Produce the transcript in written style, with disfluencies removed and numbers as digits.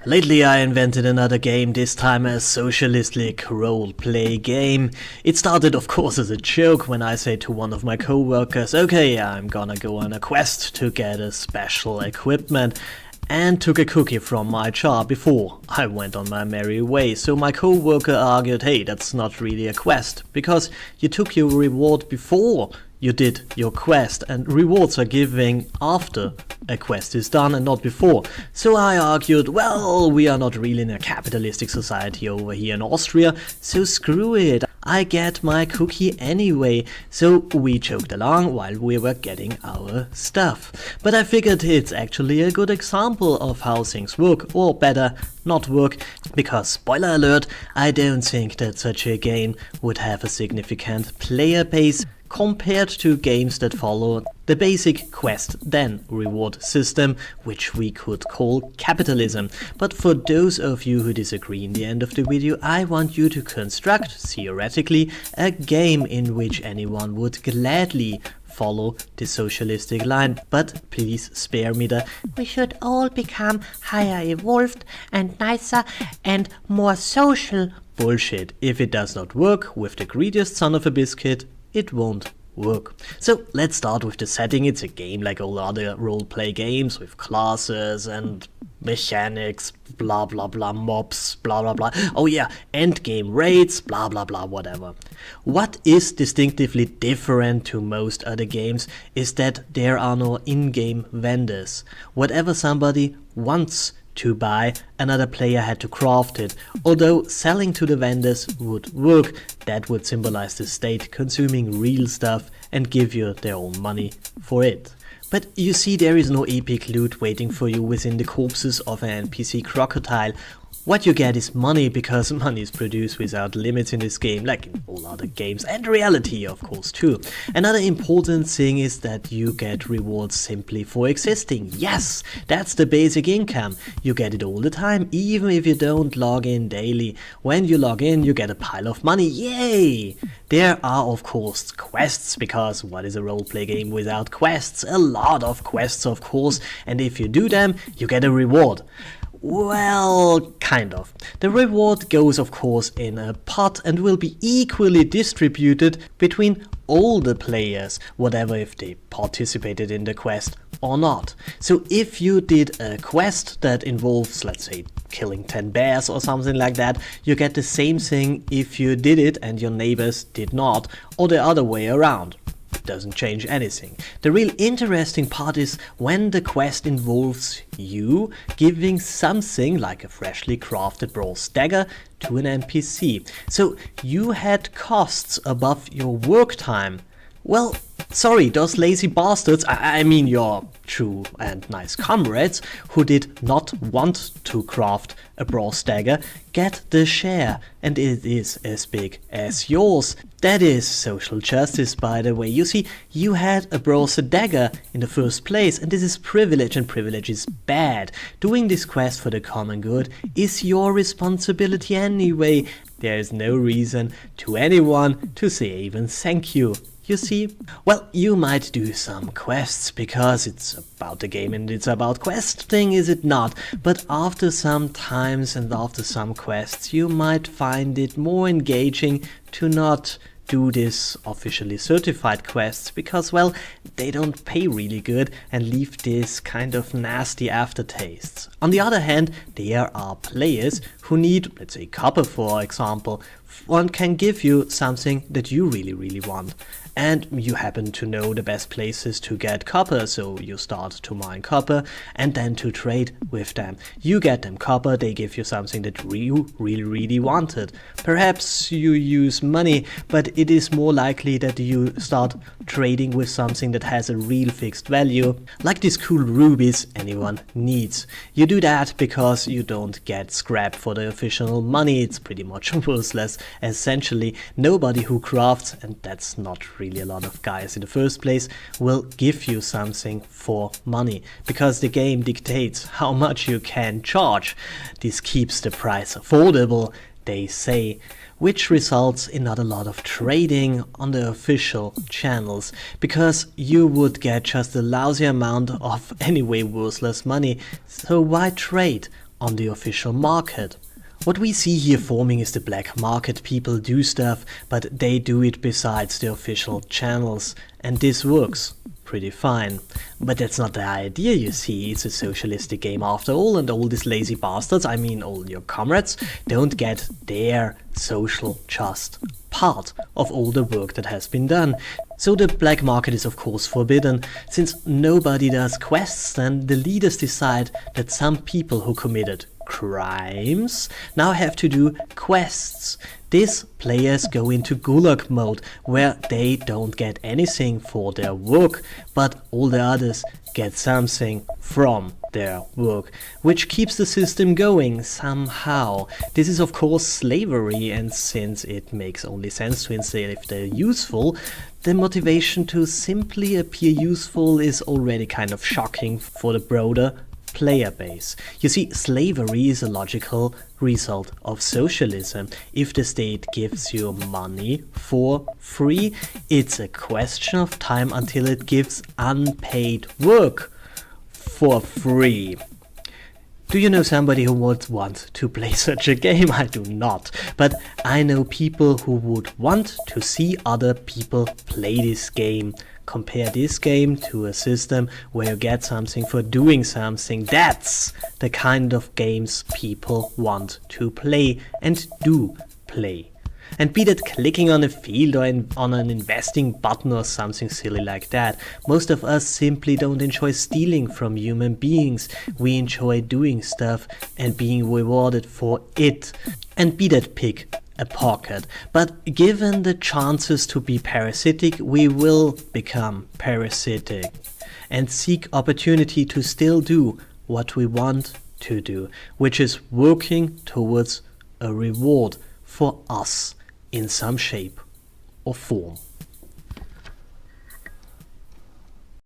Lately I invented another game, this time a socialistic role-play game. It started of course as a joke when I said to one of my co-workers, okay, I'm gonna go on a quest to get a special equipment, and took a cookie from my jar before I went on my merry way. So my co-worker argued, hey, that's not really a quest, because you took your reward before you did your quest, and rewards are given after a quest is done and not before. So I argued, well, we are not really in a capitalistic society over here in Austria, so screw it, I get my cookie anyway. So we joked along while we were getting our stuff. But I figured it's actually a good example of how things work, or better, not work, because spoiler alert, I don't think that such a game would have a significant player base compared to games that follow the basic quest then reward system, which we could call capitalism. But for those of you who disagree in the end of the video, I want you to construct, theoretically, a game in which anyone would gladly follow the socialistic line. But please spare me the "we should all become higher evolved and nicer and more social" bullshit. If it does not work with the greediest son of a biscuit, it won't work. So let's start with the setting. It's a game like all other roleplay games with classes and mechanics, blah blah blah, mobs, blah blah blah. Oh yeah, endgame raids, blah blah blah, whatever. What is distinctively different to most other games is that there are no in-game vendors. Whatever somebody wants to buy, another player had to craft it. Although selling to the vendors would work, that would symbolize the state consuming real stuff and give you their own money for it. But you see, there is no epic loot waiting for you within the corpses of an NPC crocodile. What you get is money, because money is produced without limits in this game, like in all other games, and reality of course too. Another important thing is that you get rewards simply for existing. Yes, that's the basic income. You get it all the time, even if you don't log in daily. When you log in, you get a pile of money, yay! There are of course quests, because what is a roleplay game without quests? A lot of quests of course, and if you do them, you get a reward. Well, kind of. The reward goes of course in a pot and will be equally distributed between all the players, whatever if they participated in the quest or not. So if you did a quest that involves, let's say, killing 10 bears or something like that, you get the same thing if you did it and your neighbors did not, or the other way around. Doesn't change anything. The real interesting part is when the quest involves you giving something like a freshly crafted bronze dagger to an NPC. So you had costs above your work time. Well, sorry, those lazy bastards, I mean your true and nice comrades who did not want to craft a bronze dagger, get the share, and it is as big as yours. That is social justice, by the way. You see, you had a bronze dagger in the first place, and this is privilege, and privilege is bad. Doing this quest for the common good is your responsibility anyway. There is no reason to anyone to say even thank you. You see? Well, you might do some quests because it's about the game and it's about questing, is it not? But after some times and after some quests, you might find it more engaging to not do this officially certified quests, because, well, they don't pay really good and leave this kind of nasty aftertastes. On the other hand, there are players who need, let's say, copper for example. One can give you something that you really want. And you happen to know the best places to get copper, so you start to mine copper and then to trade with them. You get them copper, they give you something that you really wanted. Perhaps you use money, but it is more likely that you start trading with something that has a real fixed value, like these cool rubies anyone needs. You do that because you don't get scrap for the official money, it's pretty much worthless. Essentially, nobody who crafts, and that's not really a lot of guys in the first place, will give you something for money, because the game dictates how much you can charge. This keeps the price affordable, they say, which results in not a lot of trading on the official channels, because you would get just a lousy amount of anyway worthless money, so why trade? on the official market. What we see here forming is the black market. People do stuff, but they do it besides the official channels, and this works pretty fine. But that's not the idea, you see. It's a socialistic game after all, and all these lazy bastards, I mean all your comrades, don't get their social just part of all the work that has been done. So the black market is of course forbidden. Since nobody does quests, then the leaders decide that some people who committed crimes now have to do quests. These players go into gulag mode, where they don't get anything for their work, but all the others get something from their work, which keeps the system going somehow. This is of course slavery, and since it makes only sense to enslave if they're useful, the motivation to simply appear useful is already kind of shocking for the broader player base. You see, slavery is a logical result of socialism. If the state gives you money for free, it's a question of time until it gives unpaid work for free. Do you know somebody who would want to play such a game? I do not. But I know people who would want to see other people play this game. Compare this game to a system where you get something for doing something. That's the kind of games people want to play and do play. And be that clicking on a field or on an investing button or something silly like that, most of us simply don't enjoy stealing from human beings. We enjoy doing stuff and being rewarded for it. And be that pick a pocket. But given the chances to be parasitic, we will become parasitic and seek opportunity to still do what we want to do, which is working towards a reward for us in some shape or form.